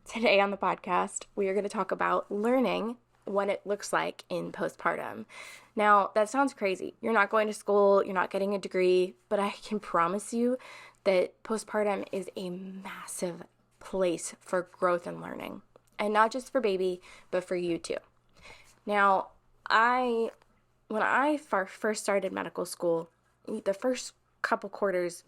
Today on the podcast, we are going to talk about learning what it looks like in postpartum. Now, that sounds crazy. You're not going to school, you're not getting a degree, but I can promise you that postpartum is a massive place for growth and learning. And not just for baby, but for you too. Now, when I first started medical school, the first couple quarters,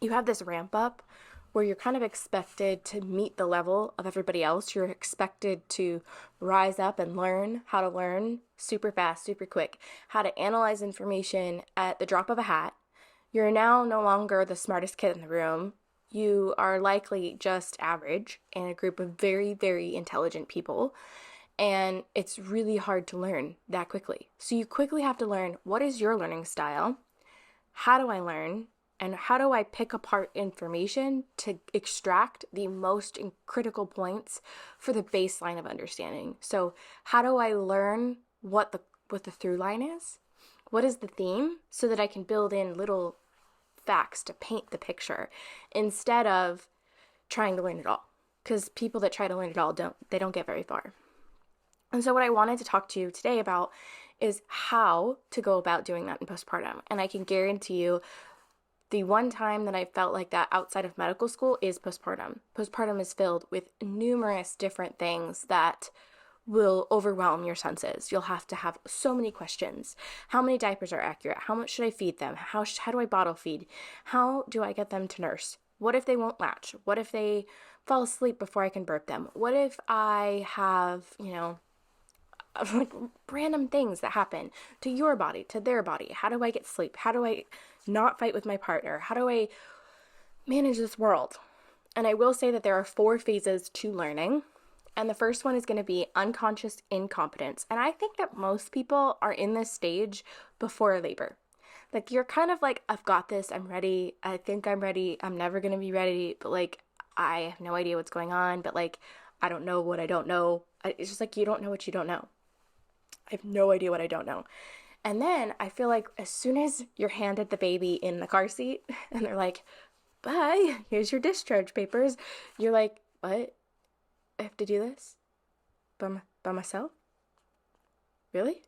you have this ramp up where you're kind of expected to meet the level of everybody else. You're expected to rise up and learn how to learn super fast, super quick, how to analyze information at the drop of a hat. You're now no longer the smartest kid in the room. You are likely just average in a group of very, very intelligent people. And it's really hard to learn that quickly. So you quickly have to learn, what is your learning style? How do I learn? And how do I pick apart information to extract the most critical points for the baseline of understanding? So how do I learn what the through line is? What is the theme? So that I can build in little facts to paint the picture instead of trying to learn it all. Because people that try to learn it all don't get very far. And so what I wanted to talk to you today about is how to go about doing that in postpartum. And I can guarantee you, the one time that I felt like that outside of medical school is postpartum. Postpartum is filled with numerous different things that will overwhelm your senses. You'll have to have so many questions. How many diapers are accurate? How much should I feed them? How do I bottle feed? How do I get them to nurse? What if they won't latch? What if they fall asleep before I can burp them? What if I have, like random things that happen to your body, to their body? How do I get sleep? How do I not fight with my partner? How do I manage this world? And I will say that there are 4 phases to learning. And the first one is going to be unconscious incompetence. And I think that most people are in this stage before labor. Like, you're kind of like, I've got this, I'm ready, I think I'm ready, I'm never going to be ready, but like, I have no idea what's going on, but like, I don't know what I don't know. It's just like, you don't know what you don't know. I have no idea what I don't know. And then I feel like as soon as you're handed the baby in the car seat and they're like, bye, here's your discharge papers, you're like, what? I have to do this? By myself? Really?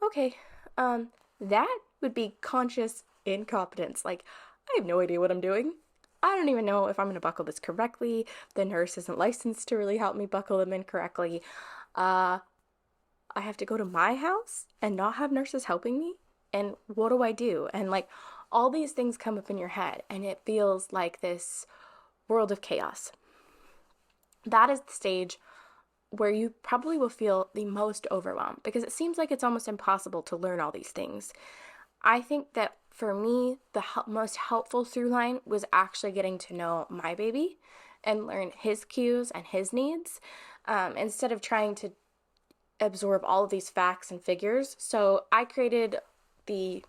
Okay. That would be conscious incompetence. Like, I have no idea what I'm doing. I don't even know if I'm going to buckle this correctly. The nurse isn't licensed to really help me buckle them in correctly. I have to go to my house and not have nurses helping me? And what do I do? And like, all these things come up in your head and it feels like this world of chaos. That is the stage where you probably will feel the most overwhelmed because it seems like it's almost impossible to learn all these things. I think that for me, the most helpful through line was actually getting to know my baby and learn his cues and his needs, instead of trying to absorb all of these facts and figures. So I created the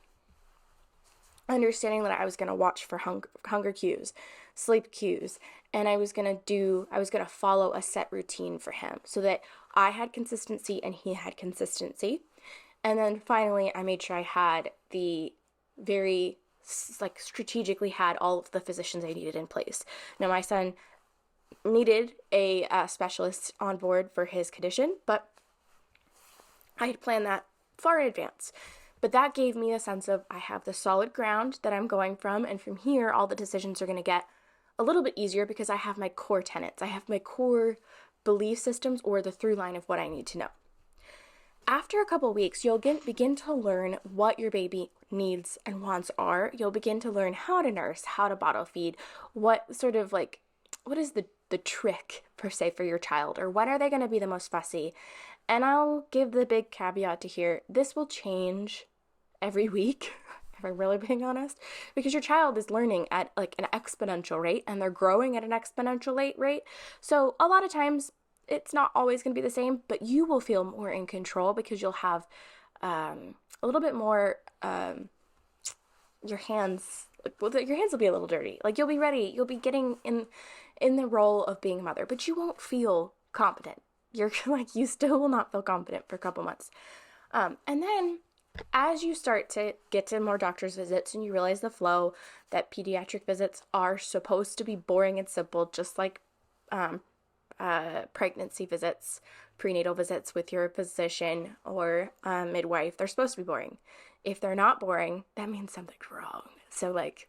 understanding that I was going to watch for hunger cues, sleep cues, and I was going to follow a set routine for him so that I had consistency and he had consistency. And then finally, I made sure I had the very, like, strategically had all of the physicians I needed in place. Now, my son needed a specialist on board for his condition, but I had planned that far in advance. But that gave me a sense of, I have the solid ground that I'm going from, and from here, all the decisions are going to get a little bit easier because I have my core tenets. I have my core belief systems or the through line of what I need to know. After a couple weeks, you'll begin to learn what your baby needs and wants are. You'll begin to learn how to nurse, how to bottle feed, what is the trick per se for your child, or when are they going to be the most fussy. And I'll give the big caveat to here, this will change every week, if I'm really being honest, because your child is learning at like an exponential rate and they're growing at an exponential rate. So a lot of times it's not always going to be the same, but you will feel more in control because you'll have a little bit more, your hands will be a little dirty. Like, you'll be ready. You'll be getting in the role of being a mother, but you won't feel competent. You still will not feel confident for a couple months. And then as you start to get to more doctor's visits and you realize the flow, that pediatric visits are supposed to be boring and simple, just like pregnancy visits, prenatal visits with your physician or midwife, they're supposed to be boring. If they're not boring, that means something's wrong. So like,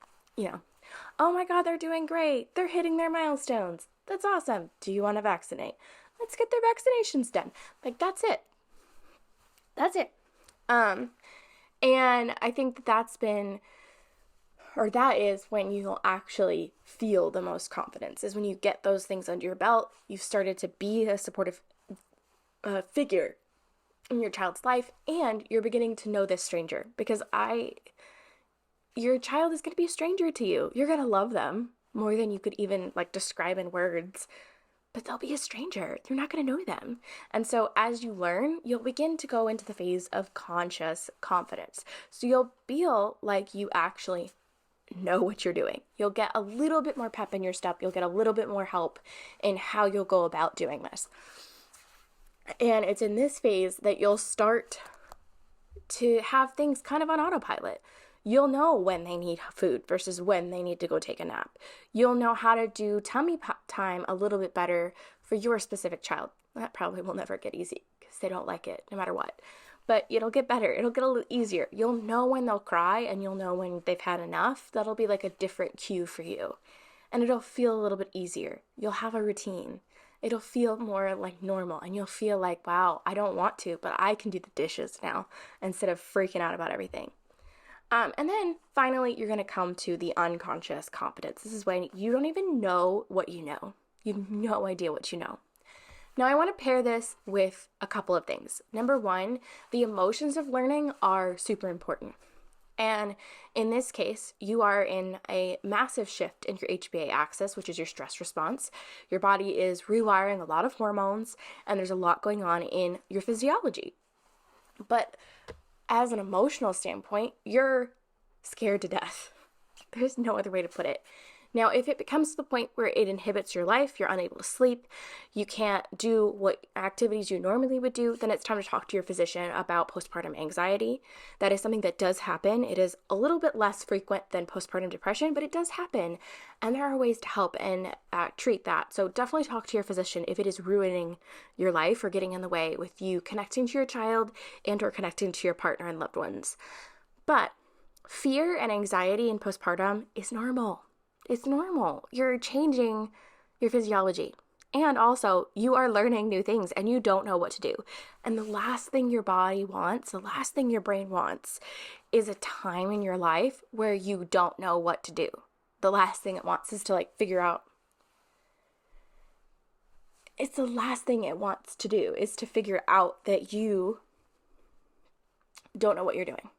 oh my God, they're doing great. They're hitting their milestones. That's awesome. Do you want to vaccinate? Let's get their vaccinations done. Like, that's it. That's it. And I think that is when you'll actually feel the most confidence, is when you get those things under your belt. You've started to be a supportive figure in your child's life, and you're beginning to know this stranger, because your child is going to be a stranger to you. You're going to love them more than you could even like describe in words, but they'll be a stranger. You're not going to know them. And so as you learn, you'll begin to go into the phase of conscious confidence. So you'll feel like you actually know what you're doing. You'll get a little bit more pep in your step. You'll get a little bit more help in how you'll go about doing this. And it's in this phase that you'll start to have things kind of on autopilot. You'll know when they need food versus when they need to go take a nap. You'll know how to do tummy time a little bit better for your specific child. That probably will never get easy because they don't like it no matter what. But it'll get better. It'll get a little easier. You'll know when they'll cry, and you'll know when they've had enough. That'll be like a different cue for you. And it'll feel a little bit easier. You'll have a routine. It'll feel more like normal, and you'll feel like, wow, I don't want to, but I can do the dishes now instead of freaking out about everything. And then finally, you're going to come to the unconscious competence. This is when you don't even know what you know. You have no idea what you know. Now, I want to pair this with a couple of things. Number one, the emotions of learning are super important. And in this case, you are in a massive shift in your HPA axis, which is your stress response. Your body is rewiring a lot of hormones, and there's a lot going on in your physiology. But as an emotional standpoint, you're scared to death. There's no other way to put it. Now, if it becomes to the point where it inhibits your life, you're unable to sleep, you can't do what activities you normally would do, then it's time to talk to your physician about postpartum anxiety. That is something that does happen. It is a little bit less frequent than postpartum depression, but it does happen. And there are ways to help and treat that. So definitely talk to your physician if it is ruining your life or getting in the way with you connecting to your child and or connecting to your partner and loved ones. But fear and anxiety in postpartum is normal. It's normal. You're changing your physiology. And also, you are learning new things and you don't know what to do. And the last thing your body wants, the last thing your brain wants, is a time in your life where you don't know what to do. The last thing it wants is to figure out. It's the last thing it wants to do is to figure out that you don't know what you're doing.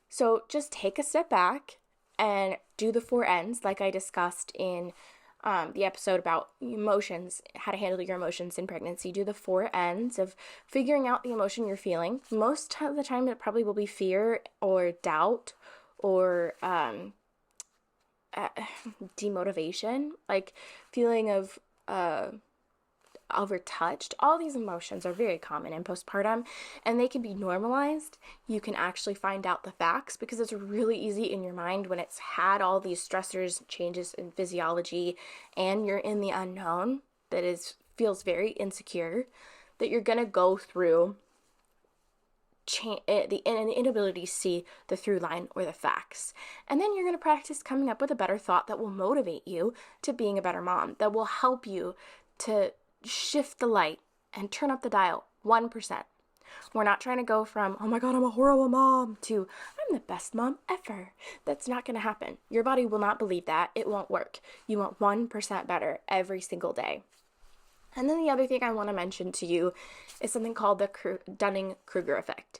So just take a step back and do the 4 N's like I discussed in the episode about emotions, how to handle your emotions in pregnancy. Do the 4 N's of figuring out the emotion you're feeling. Most of the time it probably will be fear or doubt or demotivation, like feeling of overtouched. All these emotions are very common in postpartum and they can be normalized. You can actually find out the facts because it's really easy in your mind when it's had all these stressors, changes in physiology, and you're in the unknown that feels very insecure, that you're going to go through the inability to see the through line or the facts. And then you're going to practice coming up with a better thought that will motivate you to being a better mom, that will help you to shift the light and turn up the dial 1%. We're not trying to go from, oh my God, I'm a horrible mom, to I'm the best mom ever. That's not going to happen. Your body will not believe that. It won't work. You want 1% better every single day. And then the other thing I want to mention to you is something called the Dunning-Kruger effect.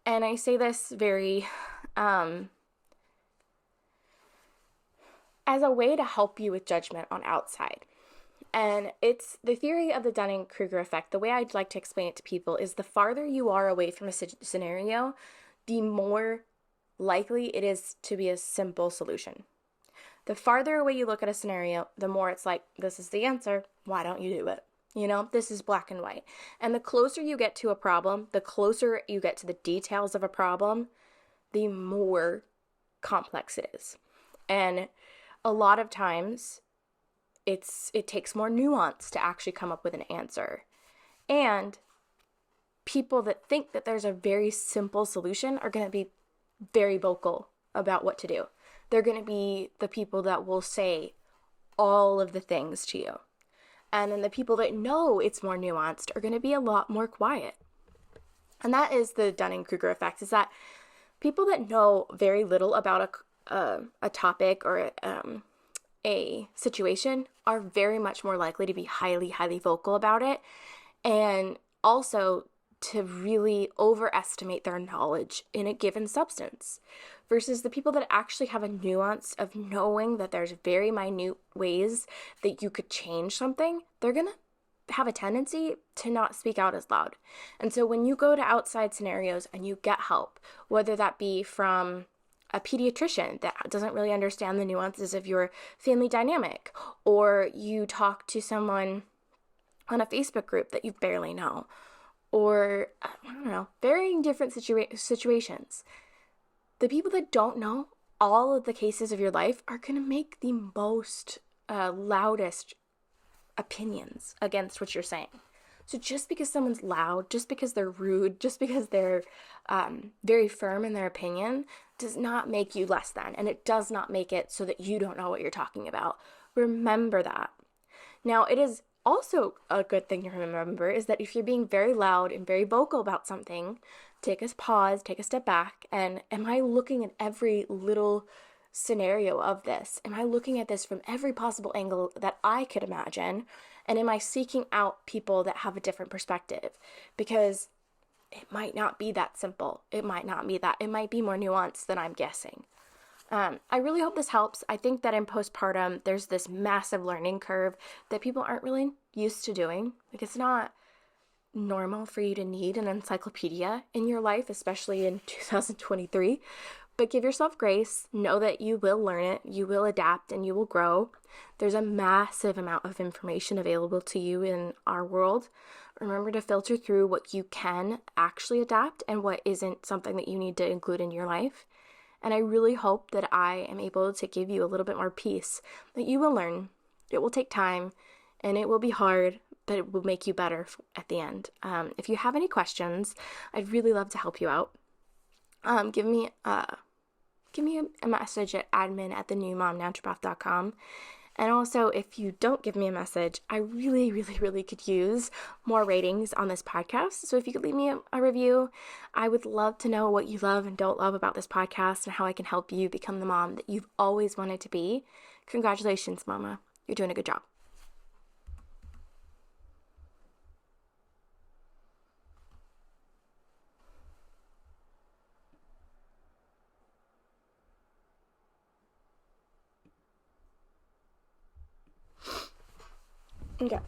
And I say this very as a way to help you with judgment on outside. And it's the theory of the Dunning-Kruger effect. The way I'd like to explain it to people is the farther you are away from a scenario, the more likely it is to be a simple solution. The farther away you look at a scenario, the more it's like, this is the answer. Why don't you do it? This is black and white. And the closer you get to a problem, the closer you get to the details of a problem, the more complex it is. And a lot of times, it takes more nuance to actually come up with an answer. And people that think that there's a very simple solution are going to be very vocal about what to do. They're going to be the people that will say all of the things to you. And then the people that know it's more nuanced are going to be a lot more quiet. And that is the Dunning-Kruger effect, is that people that know very little about a topic or a situation are very much more likely to be highly, highly vocal about it, and also to really overestimate their knowledge in a given substance, versus the people that actually have a nuance of knowing that there's very minute ways that you could change something. They're going to have a tendency to not speak out as loud. And so when you go to outside scenarios and you get help, whether that be from a pediatrician that doesn't really understand the nuances of your family dynamic, or you talk to someone on a Facebook group that you barely know, or I don't know, varying different situations, the people that don't know all of the cases of your life are going to make the most loudest opinions against what you're saying. So just because someone's loud, just because they're rude, just because they're very firm in their opinion, does not make you less than, and it does not make it so that you don't know what you're talking about. Remember that. Now, it is also a good thing to remember is that if you're being very loud and very vocal about something, take a pause, take a step back, and am I looking at every little scenario of this? Am I looking at this from every possible angle that I could imagine? And am I seeking out people that have a different perspective? Because it might not be that simple. It might not be that. It might be more nuanced than I'm guessing. I really hope this helps. I think that in postpartum, there's this massive learning curve that people aren't really used to doing. Like, it's not normal for you to need an encyclopedia in your life, especially in 2023. But give yourself grace. Know that you will learn it, you will adapt, and you will grow. There's a massive amount of information available to you in our world. Remember to filter through what you can actually adapt and what isn't something that you need to include in your life. And I really hope that I am able to give you a little bit more peace, that you will learn. It will take time, and it will be hard, but it will make you better at the end. If you have any questions, I'd really love to help you out. Give me a message at admin@thenewmomnaturopath.com. And also, if you don't give me a message, I really, really, really could use more ratings on this podcast. So if you could leave me a review, I would love to know what you love and don't love about this podcast and how I can help you become the mom that you've always wanted to be. Congratulations, Mama. You're doing a good job. Okay.